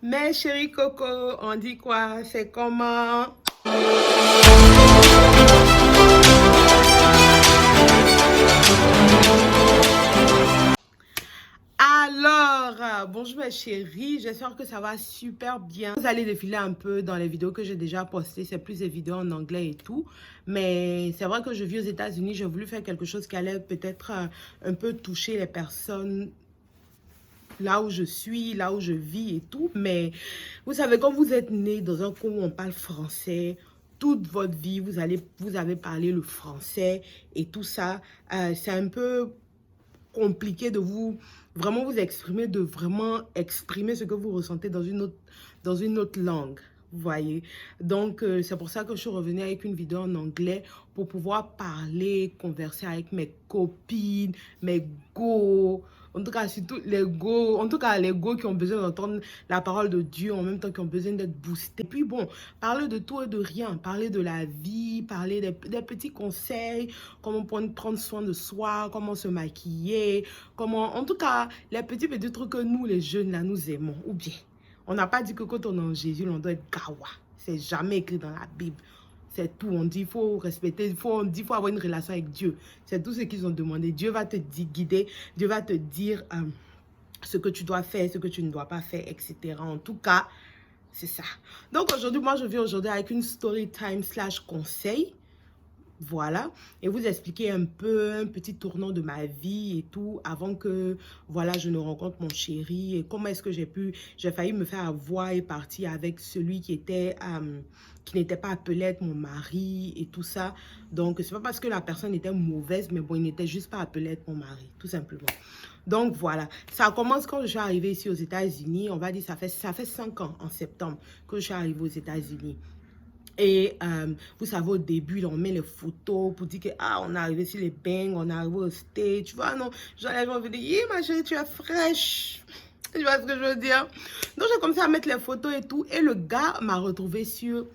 Mais chérie Coco, on dit quoi? C'est comment? Alors, bonjour ma chérie, j'espère que ça va super bien. Vous allez défiler un peu dans les vidéos que j'ai déjà postées, c'est plus des vidéos en anglais et tout. Mais c'est vrai que je vis aux États-Unis, j'ai voulu faire quelque chose qui allait peut-être un peu toucher les personnes là où je suis, là où je vis et tout. Mais vous savez, quand vous êtes né dans un coin où on parle français, toute votre vie, vous avez parlé le français et tout ça, c'est un peu compliqué de vraiment vous exprimer, de vraiment exprimer ce que vous ressentez dans une autre langue. Vous voyez, donc c'est pour ça que je suis revenue avec une vidéo en anglais pour pouvoir parler, converser avec mes copines, mes go, en tout cas surtout les go, en tout cas les go qui ont besoin d'entendre la parole de Dieu en même temps qui ont besoin d'être boostés. Et puis bon, parler de tout et de rien, parler de la vie, parler des petits conseils, comment prendre soin de soi, comment se maquiller, comment, en tout cas, les petits trucs que nous, les jeunes, là, nous aimons. Ou bien, on n'a pas dit que quand on est en Jésus, on doit être gawa. C'est jamais écrit dans la Bible. C'est tout. On dit, il faut respecter, on dit, il faut avoir une relation avec Dieu. C'est tout ce qu'ils ont demandé. Dieu va te guider, Dieu va te dire ce que tu dois faire, ce que tu ne dois pas faire, etc. En tout cas, c'est ça. Donc aujourd'hui, moi, je viens aujourd'hui avec une story time / conseil. Voilà, et vous expliquer un peu, un petit tournant de ma vie et tout, avant que, voilà, je ne rencontre mon chéri, et comment est-ce que j'ai failli me faire avoir et partir avec celui qui n'était pas appelé être mon mari et tout ça. Donc, c'est pas parce que la personne était mauvaise, mais bon, il n'était juste pas appelé être mon mari, tout simplement. Donc, voilà, ça commence quand je suis arrivée ici aux États-Unis, on va dire, ça fait 5 ans, en septembre, que je suis arrivée aux États-Unis. Et vous savez, au début, on met les photos pour dire que, on est arrivé sur les bangs, on est arrivé au stage, tu vois, non, j'allais envie de dire, ma chérie, tu es fraîche. Tu vois ce que je veux dire? Donc, j'ai commencé à mettre les photos et tout, et le gars m'a retrouvé sur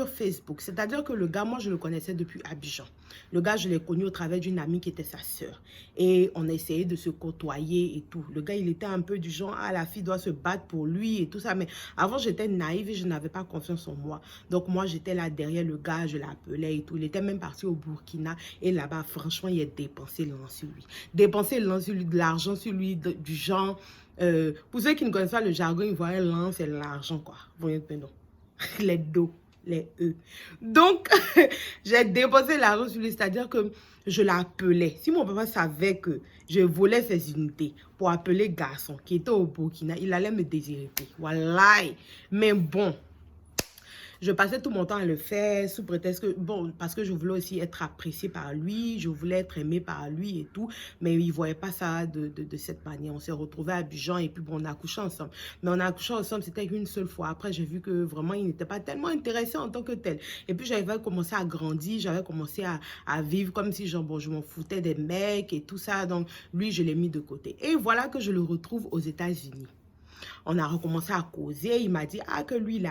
Facebook. C'est-à-dire que le gars, moi, je le connaissais depuis Abidjan. Le gars, je l'ai connu au travers d'une amie qui était sa sœur. Et on a essayé de se côtoyer et tout. Le gars, il était un peu du genre, la fille doit se battre pour lui et tout ça. Mais avant, j'étais naïve et je n'avais pas confiance en moi. Donc, moi, j'étais là derrière le gars, je l'appelais et tout. Il était même parti au Burkina. Et là-bas, franchement, il a dépensé l'an sur lui. Dépensé l'an sur lui, de l'argent sur lui, du genre... pour ceux qui ne connaissent pas le jargon, ils voient l'an, c'est l'argent, quoi. Vous voyez, non. Les dos, les E. Donc, j'ai déposé l'argent sur lui, c'est-à-dire que je l'appelais. Si mon papa savait que je volais ses unités pour appeler garçon qui était au Burkina, il allait me désirer. Voilà. Mais bon, je passais tout mon temps à le faire sous prétexte que, bon, parce que je voulais aussi être appréciée par lui, je voulais être aimée par lui et tout, mais il ne voyait pas ça de cette manière. On s'est retrouvés à Abidjan et puis bon, on a couché ensemble. Mais on a couché ensemble, c'était une seule fois. Après, j'ai vu que vraiment, il n'était pas tellement intéressé en tant que tel. Et puis, j'avais commencé à grandir, j'avais commencé à vivre comme si, genre, bon, je m'en foutais des mecs et tout ça. Donc, lui, je l'ai mis de côté. Et voilà que je le retrouve aux États-Unis. On a recommencé à causer. Il m'a dit que lui,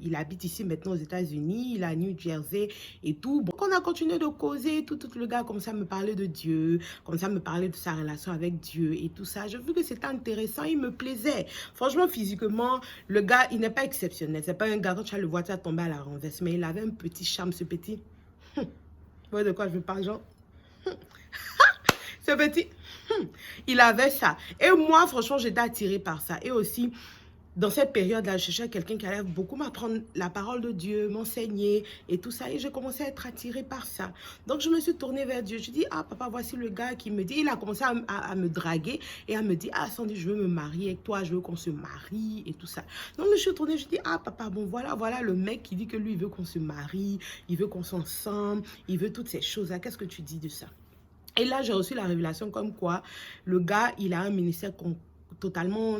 il habite ici maintenant aux États-Unis, il est à New Jersey et tout. Bon, on a continué de causer. Tout le gars comme ça me parlait de Dieu, comme ça me parlait de sa relation avec Dieu et tout ça. J'ai vu que c'était intéressant, il me plaisait. Franchement, physiquement, le gars, il n'est pas exceptionnel. C'est pas un gars, quand tu vas le voir, tu vas tomber à la renverse. Mais il avait un petit charme, ce petit. Vous voyez de quoi je parle, genre? Ce petit, il avait ça. Et moi, franchement, j'étais attirée par ça. Et aussi, dans cette période-là, je cherchais quelqu'un qui allait beaucoup m'apprendre la parole de Dieu, m'enseigner et tout ça. Et j'ai commencé à être attirée par ça. Donc, je me suis tournée vers Dieu. Je dis, papa, voici le gars qui me dit, il a commencé à me draguer et à me dire, Sandy, je veux me marier avec toi, je veux qu'on se marie et tout ça. Donc, je me suis tournée, je dis, papa, bon, voilà le mec qui dit que lui, il veut qu'on se marie, il veut qu'on s'ensemble, il veut toutes ces choses-là. Qu'est-ce que tu dis de ça? Et là, j'ai reçu la révélation comme quoi le gars, il a un ministère totalement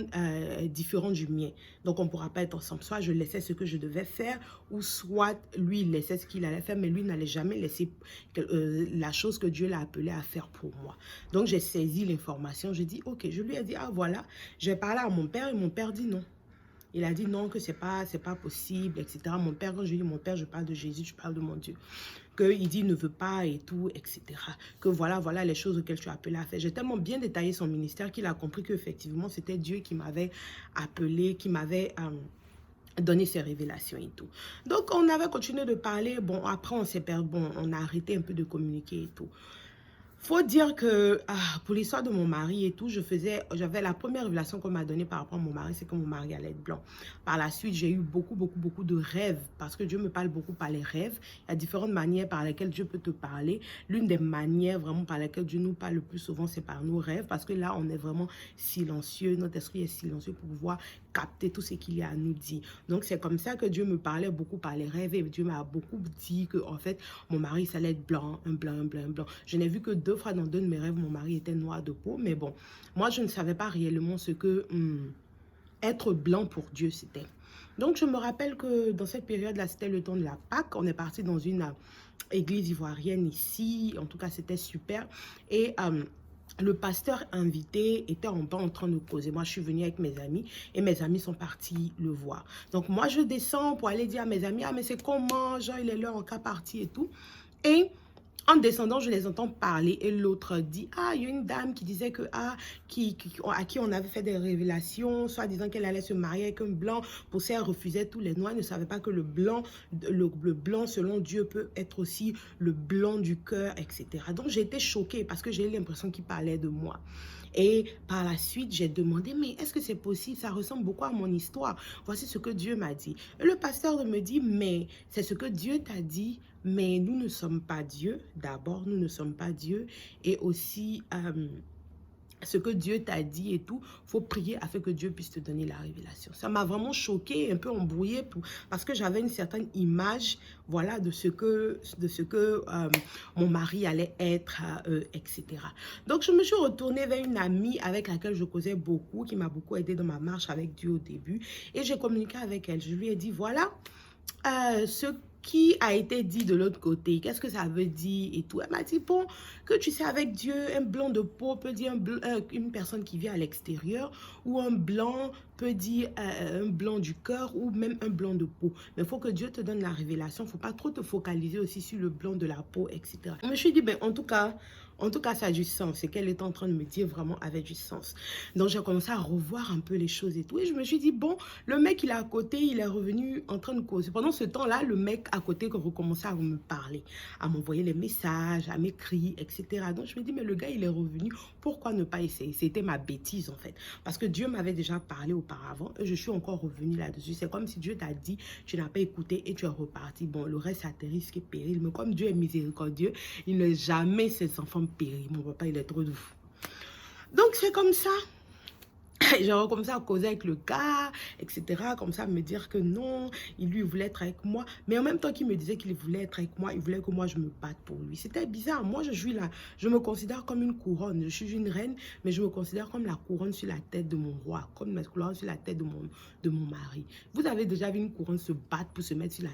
différent du mien. Donc, on ne pourra pas être ensemble. Soit je laissais ce que je devais faire, ou soit lui, il laissait ce qu'il allait faire, mais lui n'allait jamais laisser la chose que Dieu l'a appelé à faire pour moi. Donc, j'ai saisi l'information. Je dis, ok, je lui ai dit, voilà, j'ai parlé à mon père et mon père dit non. Il a dit non, que c'est pas possible, etc. Mon père, quand je dis mon père, je parle de Jésus, je parle de mon Dieu. qu'il dit ne veut pas et tout, etc. Que voilà les choses auxquelles je suis appelée à faire. J'ai tellement bien détaillé son ministère qu'il a compris qu'effectivement, c'était Dieu qui m'avait appelé, qui m'avait donné ses révélations et tout. Donc, on avait continué de parler. Bon, après, on s'est perdu. Bon, on a arrêté un peu de communiquer et tout. Faut dire que pour l'histoire de mon mari et tout, j'avais la première révélation qu'on m'a donnée par rapport à mon mari, c'est que mon mari allait être blanc. Par la suite, j'ai eu beaucoup de rêves, parce que Dieu me parle beaucoup par les rêves. Il y a différentes manières par lesquelles Dieu peut te parler. L'une des manières vraiment par lesquelles Dieu nous parle le plus souvent, c'est par nos rêves, parce que là, on est vraiment silencieux, notre esprit est silencieux pour pouvoir capter tout ce qu'il y a à nous dire. Donc, c'est comme ça que Dieu me parlait beaucoup par les rêves, et Dieu m'a beaucoup dit que, en fait, mon mari, ça allait être blanc, un blanc, un blanc, un blanc. Je n'ai vu que 2 fois dans 2 de mes rêves, mon mari était noir de peau, mais bon, moi, je ne savais pas réellement ce que être blanc pour Dieu, c'était. Donc, je me rappelle que dans cette période-là, c'était le temps de la Pâque. On est parti dans une église ivoirienne ici. En tout cas, c'était super. Et le pasteur invité était en bas en train de causer. Moi, je suis venue avec mes amis et mes amis sont partis le voir. Donc, moi, je descends pour aller dire à mes amis, ah, mais c'est comment, Jean, il est là en cas parti et tout. Et en descendant, je les entends parler et l'autre dit, ah, il y a une dame qui disait que, à qui on avait fait des révélations, soit disant qu'elle allait se marier avec un blanc, pour ça elle refusait tous les noirs, elle ne savait pas que le blanc selon Dieu peut être aussi le blanc du cœur, etc. Donc j'ai été choquée parce que j'ai eu l'impression qu'il parlait de moi. Et par la suite, j'ai demandé, mais est-ce que c'est possible? Ça ressemble beaucoup à mon histoire. Voici ce que Dieu m'a dit. Et le pasteur me dit, mais c'est ce que Dieu t'a dit, mais nous ne sommes pas Dieu. D'abord, nous ne sommes pas Dieu. Et aussi, ce que Dieu t'a dit et tout, il faut prier afin que Dieu puisse te donner la révélation. Ça m'a vraiment choquée, un peu embrouillée, parce que j'avais une certaine image, voilà, de ce que mon mari allait être, etc. Donc, je me suis retournée vers une amie avec laquelle je causais beaucoup, qui m'a beaucoup aidée dans ma marche avec Dieu au début, et j'ai communiqué avec elle. Je lui ai dit, voilà, ce qui a été dit de l'autre côté, qu'est-ce que ça veut dire et tout. Elle m'a dit, bon, que tu sais, avec Dieu, un blanc de peau peut dire une personne qui vit à l'extérieur, ou un blanc peut dire un blanc du cœur, ou même un blanc de peau. Mais il faut que Dieu te donne la révélation, il ne faut pas trop te focaliser aussi sur le blanc de la peau, etc. Je me suis dit, ben, en tout cas, ça a du sens. Ce qu'elle est en train de me dire vraiment avait du sens. Donc, j'ai commencé à revoir un peu les choses et tout. Et je me suis dit, bon, le mec, il est à côté, il est revenu en train de causer. Pendant ce temps-là, le mec à côté recommençait à me parler, à m'envoyer les messages, à m'écrire, etc. Donc, je me dis, mais le gars, il est revenu. Pourquoi ne pas essayer? C'était ma bêtise, en fait. Parce que Dieu m'avait déjà parlé auparavant et je suis encore revenue là-dessus. C'est comme si Dieu t'a dit, tu n'as pas écouté et tu es reparti. Bon, le reste, c'est à tes risques et périls. Mais comme Dieu est miséricordieux, il ne laisse jamais ses enfants périr. Mon papa, il est trop doux. Donc, c'est comme ça. J'ai recommencé à causer avec le gars, etc. Comme ça, me dire que non, lui voulait être avec moi. Mais en même temps qu'il me disait qu'il voulait être avec moi, il voulait que moi, je me batte pour lui. C'était bizarre. Moi, je suis là. Je me considère comme une couronne. Je suis une reine, mais je me considère comme la couronne sur la tête de mon roi, comme la couronne sur la tête de mon mari. Vous avez déjà vu une couronne se battre pour se mettre sur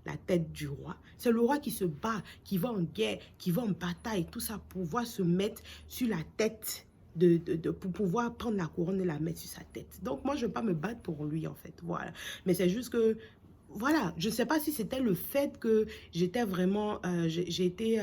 la tête du roi? C'est le roi qui se bat, qui va en guerre, qui va en bataille, tout ça pour pouvoir se mettre sur la tête pour pouvoir prendre la couronne et la mettre sur sa tête. Donc, moi, je ne vais pas me battre pour lui, en fait. Voilà. Mais c'est juste que, voilà, je ne sais pas si c'était le fait que j'étais vraiment, j'ai été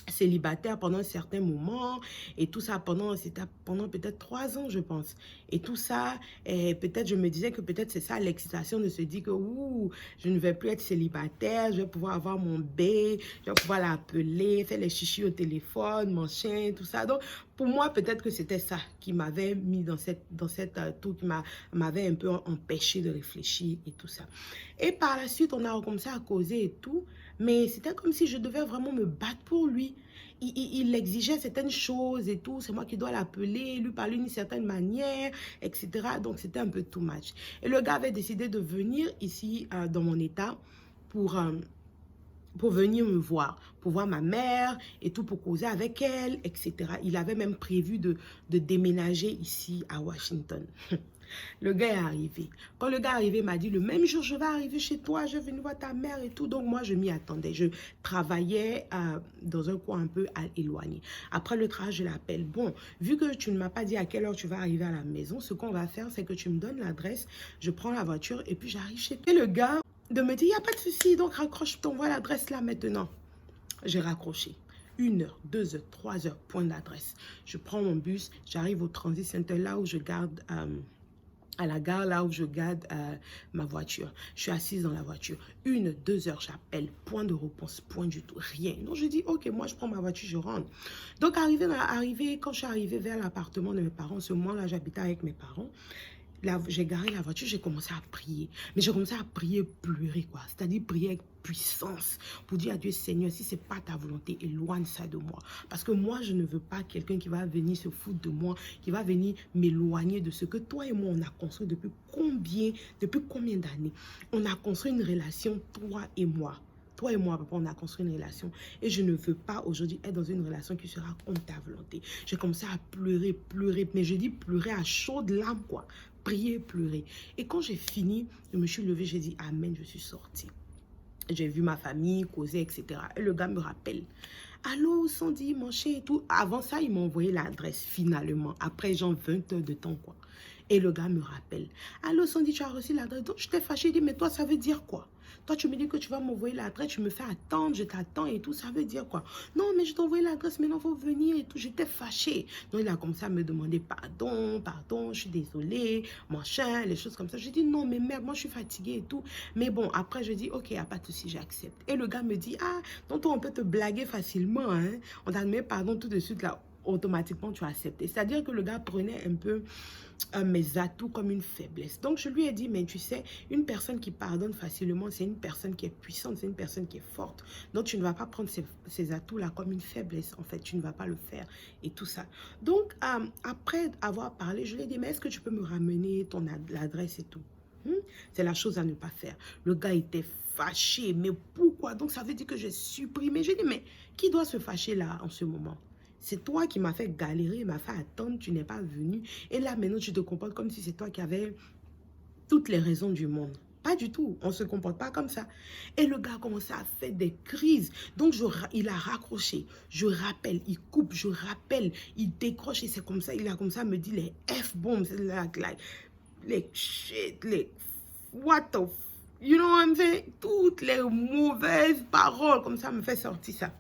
célibataire pendant un certain moment et tout ça c'était pendant peut-être 3 ans, je pense, et tout ça, peut-être je me disais que peut-être c'est ça l'excitation de se dire que ouh, je ne vais plus être célibataire, je vais pouvoir avoir mon bébé, je vais pouvoir l'appeler, faire les chichis au téléphone, mon chien, tout ça. Donc pour moi, peut-être que c'était ça qui m'avait mis dans cette tour, qui m'avait un peu empêché de réfléchir et tout ça. Et par la suite, on a recommencé à causer et tout, mais c'était comme si je devais vraiment me battre pour lui. Il exigeait certaines choses et tout, c'est moi qui dois l'appeler, lui parler d'une certaine manière, etc. Donc c'était un peu too much. Et le gars avait décidé de venir ici dans mon état pour venir me voir, pour voir ma mère et tout, pour causer avec elle, etc. Il avait même prévu de déménager ici à Washington. Le gars est arrivé. Quand le gars est arrivé, il m'a dit, le même jour, je vais arriver chez toi, je vais venir voir ta mère et tout. Donc, moi, je m'y attendais. Je travaillais dans un coin un peu éloigné. Après le travail, je l'appelle. Bon, vu que tu ne m'as pas dit à quelle heure tu vas arriver à la maison, ce qu'on va faire, c'est que tu me donnes l'adresse, je prends la voiture et puis j'arrive chez toi. Et le gars de me dire, il n'y a pas de souci, donc raccroche, t'envoie l'adresse là maintenant. J'ai raccroché. 1 heure, 2 heures, 3 heures, point d'adresse. Je prends mon bus, j'arrive au Transit Center, là où je garde, à la gare, là où je garde ma voiture. Je suis assise dans la voiture. 1, 2 heures, j'appelle, point de réponse, point du tout, rien. Donc je dis, ok, moi je prends ma voiture, je rentre. Donc quand je suis arrivée vers l'appartement de mes parents, ce moment-là, j'habitais avec mes parents. J'ai garé la voiture, j'ai commencé à prier. Mais j'ai commencé à prier, pleurer, quoi. C'est-à-dire prier avec puissance pour dire à Dieu, Seigneur, si ce n'est pas ta volonté, éloigne ça de moi. Parce que moi, je ne veux pas quelqu'un qui va venir se foutre de moi, qui va venir m'éloigner de ce que toi et moi, on a construit depuis combien d'années. On a construit une relation, toi et moi. Toi et moi, papa, on a construit une relation. Et je ne veux pas aujourd'hui être dans une relation qui sera contre ta volonté. J'ai commencé à pleurer, pleurer. Mais je dis pleurer à chaudes larmes, quoi. Prier, pleurer. Et quand j'ai fini, je me suis levée, j'ai dit Amen, je suis sortie. J'ai vu ma famille causer, etc. Et le gars me rappelle. Allô, Sandy, mon chéri et tout. Avant ça, il m'a envoyé l'adresse finalement. Après, genre 20 heures de temps, quoi. Et le gars me rappelle. Allô, Sandy, tu as reçu l'adresse. Donc, je t'ai fâché. Il dit, mais toi, ça veut dire quoi? Toi, tu me dis que tu vas m'envoyer l'adresse. Tu me fais attendre, je t'attends et tout. Ça veut dire quoi? Non, mais je t'ai envoyé l'adresse. Maintenant, il faut venir et tout. J'étais fâchée. Donc, il a commencé à me demander pardon, je suis désolée, machin, les choses comme ça. J'ai dit, non, mais merde, moi, je suis fatiguée et tout. Mais bon, après, je dis, ok, il n'y a pas de souci, j'accepte. Et le gars me dit, ah, donc on peut te blaguer facilement, hein. On t'a donné pardon tout de suite, là, automatiquement, tu as accepté. C'est-à-dire que le gars prenait un peu mes atouts comme une faiblesse. Donc, je lui ai dit, mais tu sais, une personne qui pardonne facilement, c'est une personne qui est puissante, c'est une personne qui est forte. Donc, tu ne vas pas prendre ces atouts-là comme une faiblesse. En fait, tu ne vas pas le faire et tout ça. Donc, après avoir parlé, je lui ai dit, mais est-ce que tu peux me ramener l'adresse et tout? C'est la chose à ne pas faire. Le gars était fâché. Mais pourquoi? Donc, ça veut dire que j'ai supprimé. J'ai dit, mais qui doit se fâcher là en ce moment? C'est toi qui m'as fait galérer, m'a fait attendre, tu n'es pas venu. Et là, maintenant, tu te comportes comme si c'est toi qui avais toutes les raisons du monde. Pas du tout, on ne se comporte pas comme ça. Et le gars a commencé à faire des crises. Donc, il a raccroché. Je rappelle, il coupe, je rappelle, il décroche et c'est comme ça. Il a comme ça à me dire les F-bombs, les shit, les what the you know what I'm saying? Toutes les mauvaises paroles, comme ça me fait sortir ça.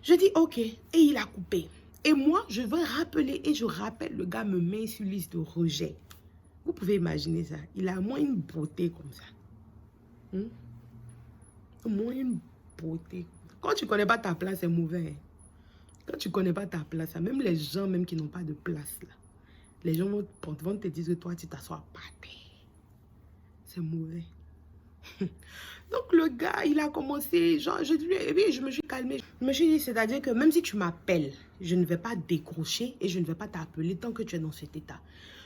Je dis ok, et il a coupé. Et moi, je veux rappeler, et je rappelle, le gars me met sur liste de rejet. Vous pouvez imaginer ça. Il a moins une beauté comme ça. Moins une beauté. Quand tu ne connais pas ta place, c'est mauvais. Quand tu ne connais pas ta place, même les gens même qui n'ont pas de place, là, les gens vont te dire que toi, tu t'assois pas terre. C'est mauvais. Donc le gars, il a commencé, genre, je me suis calmée. Je me suis dit, c'est-à-dire que même si tu m'appelles, je ne vais pas décrocher et je ne vais pas t'appeler tant que tu es dans cet état.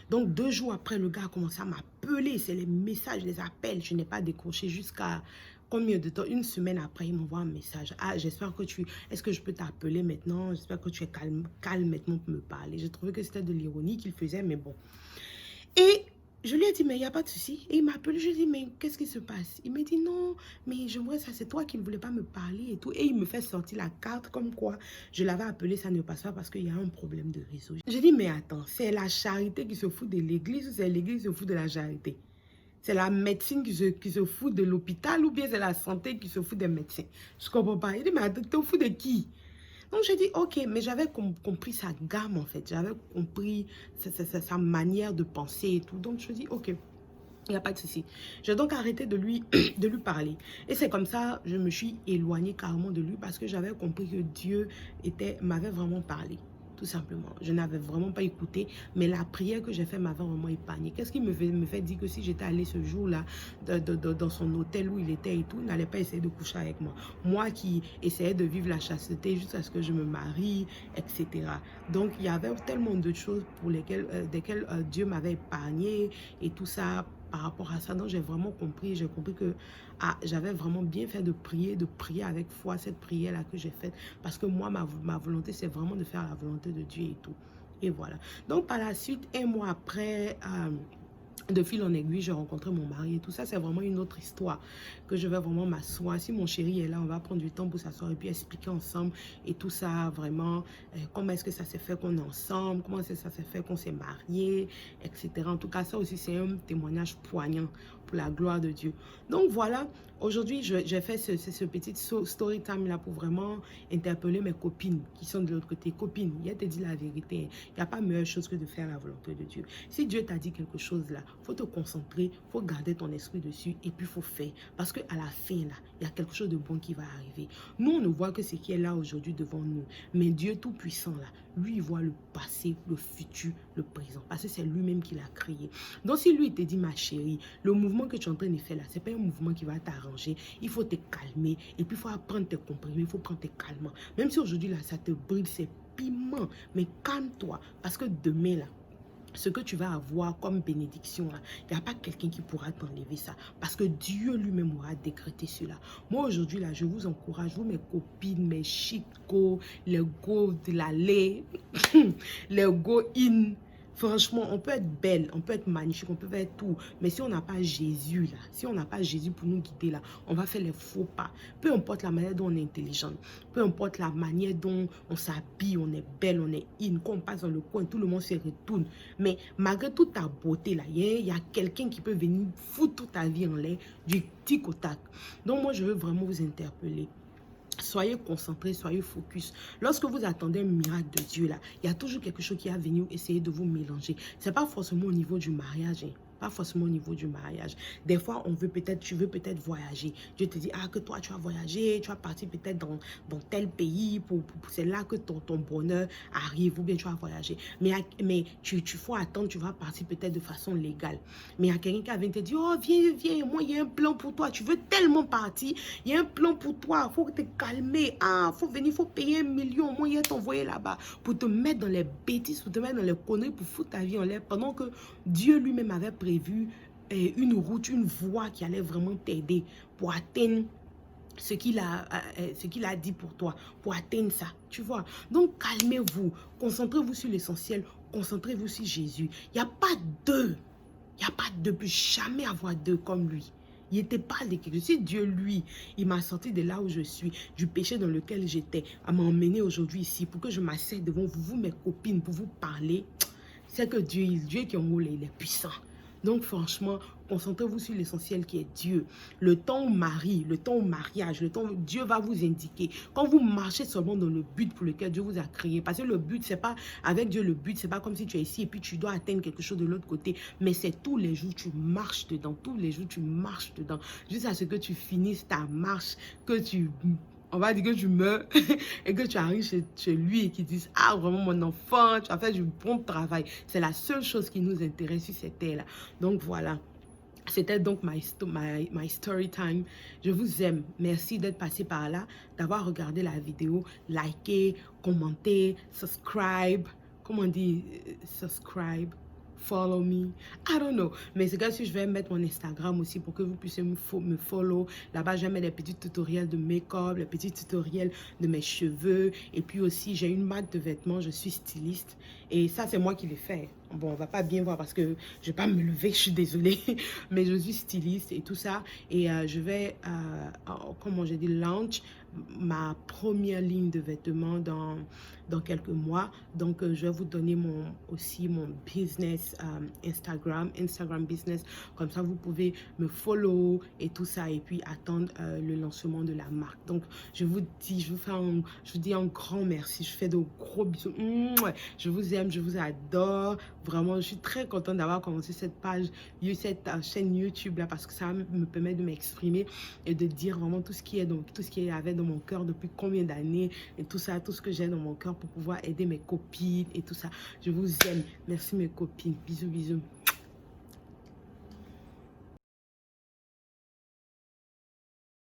Donc 2 jours après, le gars a commencé à m'appeler. C'est les messages, les appels. Je n'ai pas décroché jusqu'à combien de temps? 1 semaine après, il m'envoie un message. Ah, j'espère que est-ce que je peux t'appeler maintenant? J'espère que tu es calme maintenant pour me parler. J'ai trouvé que c'était de l'ironie qu'il faisait, mais bon. Et je lui ai dit, mais il n'y a pas de souci. Et il m'a appelé, je lui ai dit, mais qu'est-ce qui se passe? Il m'a dit, non, mais je vois ça, c'est toi qui ne voulais pas me parler et tout. Et il me fait sortir la carte comme quoi je l'avais appelé, ça ne passe pas parce qu'il y a un problème de réseau. J'ai dit, mais attends, c'est la charité qui se fout de l'église ou c'est l'église qui se fout de la charité? C'est la médecine qui se fout de l'hôpital ou bien c'est la santé qui se fout des médecins? Je ne comprends pas. Il dit, mais attends, tu te fous de qui? Donc, j'ai dit, ok, mais j'avais compris sa gamme, en fait. J'avais compris sa manière de penser et tout. Donc, je dis, ok, il n'y a pas de souci. J'ai donc arrêté de lui parler. Et c'est comme ça, je me suis éloignée carrément de lui parce que j'avais compris que Dieu m'avait vraiment parlé. Tout simplement. Je n'avais vraiment pas écouté, mais la prière que j'ai faite m'avait vraiment épargné. Qu'est-ce qui me fait dire que si j'étais allée ce jour-là dans son hôtel où il était et tout, il n'allait pas essayer de coucher avec moi. Moi qui essayais de vivre la chasteté jusqu'à ce que je me marie, etc. Donc, il y avait tellement de choses pour desquelles Dieu m'avait épargné et tout ça par rapport à ça. Donc, j'ai vraiment compris. J'ai compris que j'avais vraiment bien fait de prier avec foi cette prière-là que j'ai faite. Parce que moi, ma volonté, c'est vraiment de faire la volonté de Dieu et tout. Et voilà. Donc, par la suite, 1 mois après, de fil en aiguille, j'ai rencontré mon mari et tout ça. C'est vraiment une autre histoire que je vais vraiment m'asseoir. Si mon chéri est là, on va prendre du temps pour s'asseoir et puis expliquer ensemble et tout ça, vraiment, comment est-ce que ça s'est fait qu'on est ensemble, comment est-ce que ça s'est fait qu'on s'est mariés, etc. En tout cas, ça aussi, c'est un témoignage poignant pour la gloire de Dieu. Donc voilà, aujourd'hui, j'ai fait ce petit story time là pour vraiment interpeller mes copines qui sont de l'autre côté. Copines, il te dit la vérité. Il n'y a pas meilleure chose que de faire la volonté de Dieu. Si Dieu t'a dit quelque chose là, il faut te concentrer, il faut garder ton esprit dessus et puis il faut faire. Parce qu'à la fin là, il y a quelque chose de bon qui va arriver. Nous, on ne voit que ce qui est là aujourd'hui devant nous. Mais Dieu Tout-Puissant là, lui, il voit le passé, le futur, le présent. Parce que c'est lui-même qui l'a créé. Donc si lui, il te dit, ma chérie, le mouvement que tu es en train de faire là, ce n'est pas un mouvement qui va t'arranger. Il faut te calmer et puis il faut apprendre tes comprimés, il faut prendre tes calmants. Même si aujourd'hui là, ça te brûle, c'est piment, mais calme-toi. Parce que demain là, ce que tu vas avoir comme bénédiction, il n'y a pas quelqu'un qui pourra t'enlever ça. Parce que Dieu lui-même aura décrété cela. Moi, aujourd'hui, là, je vous encourage, vous, mes copines, mes chicos, les go de la lait, les go in. Franchement, on peut être belle, on peut être magnifique, on peut faire tout. Mais si on n'a pas Jésus, là, si on n'a pas Jésus pour nous guider, là, on va faire les faux pas. Peu importe la manière dont on est intelligente, peu importe la manière dont on s'habille, on est belle, on est in, quand on passe dans le coin, tout le monde se retourne. Mais malgré toute ta beauté, là, il y a quelqu'un qui peut venir foutre toute ta vie en l'air du tic au tac. Donc moi, je veux vraiment vous interpeller. Soyez concentrés, soyez focus. Lorsque vous attendez un miracle de Dieu, là, il y a toujours quelque chose qui va venir essayer de vous mélanger. Ce n'est pas forcément au niveau du mariage, hein. Pas forcément au niveau du mariage. Des fois, tu veux peut-être voyager. Dieu te dit, ah, que toi, tu vas voyager, tu vas partir peut-être dans tel pays, c'est là que ton bonheur arrive, ou bien tu vas voyager. Mais tu faut attendre, tu vas partir peut-être de façon légale. Mais il y a quelqu'un qui vient te dire, oh, viens, moi, il y a un plan pour toi. Tu veux tellement partir, il y a un plan pour toi. Il faut te calmer. Ah, il faut venir, il faut payer 1 million. Moi, il a t'envoyé là-bas pour te mettre dans les bêtises, pour te mettre dans les conneries, pour foutre ta vie en l'air, pendant que Dieu lui-même avait prévu une route, une voie qui allait vraiment t'aider pour atteindre ce qu'il a dit pour toi, pour atteindre ça, tu vois. Donc, calmez-vous, concentrez-vous sur l'essentiel, concentrez-vous sur Jésus. Il n'y a pas deux, il n'y a pas deux, plus jamais avoir deux comme lui. Il n'était pas de quelque chose. Si Dieu, lui, il m'a sorti de là où je suis, du péché dans lequel j'étais, à m'emmener aujourd'hui ici, pour que je m'asseye devant vous, vous, mes copines, pour vous parler, c'est que Dieu qui est en haut, il est puissant. Donc franchement, concentrez-vous sur l'essentiel qui est Dieu. Le temps au mari, le temps au mariage, le temps où Dieu va vous indiquer. Quand vous marchez seulement dans le but pour lequel Dieu vous a créé. Parce que le but, c'est pas avec Dieu, le but, c'est pas comme si tu es ici et puis tu dois atteindre quelque chose de l'autre côté. Mais c'est tous les jours, tu marches dedans. Tous les jours, tu marches dedans. Jusqu'à ce que tu finisses ta marche, on va dire que tu meurs et que tu arrives chez lui et qu'il dise, ah, vraiment mon enfant, tu as fait du bon travail. C'est la seule chose qui nous intéresse sur cette terre-là. Donc voilà. C'était donc my story time. Je vous aime. Merci d'être passé par là, d'avoir regardé la vidéo, liker, commenter, subscribe. Comment on dit subscribe? Follow me, I don't know. Mais c'est comme si je vais mettre mon Instagram aussi pour que vous puissiez me follow. Là-bas, je vais mettre des petits tutoriels de make-up, les petits tutoriels de mes cheveux. Et puis aussi, j'ai une marque de vêtements, je suis styliste. Et ça, c'est moi qui l'ai fait. Bon, on va pas bien voir parce que je ne vais pas me lever, je suis désolée. Mais je suis styliste et tout ça. Et je vais, comment je dis, launch ma première ligne de vêtements dans quelques mois. Donc, je vais vous donner aussi mon business Instagram business. Comme ça, vous pouvez me follow et tout ça. Et puis, attendre le lancement de la marque. Donc, je vous dis un grand merci. Je fais de gros bisous. Je vous aime, je vous adore. Vraiment, je suis très contente d'avoir commencé cette page, cette chaîne YouTube là, parce que ça me permet de m'exprimer et de dire vraiment tout ce qui avait dans mon cœur depuis combien d'années et tout ça, tout ce que j'ai dans mon cœur pour pouvoir aider mes copines et tout ça. Je vous aime. Merci mes copines. Bisous, bisous.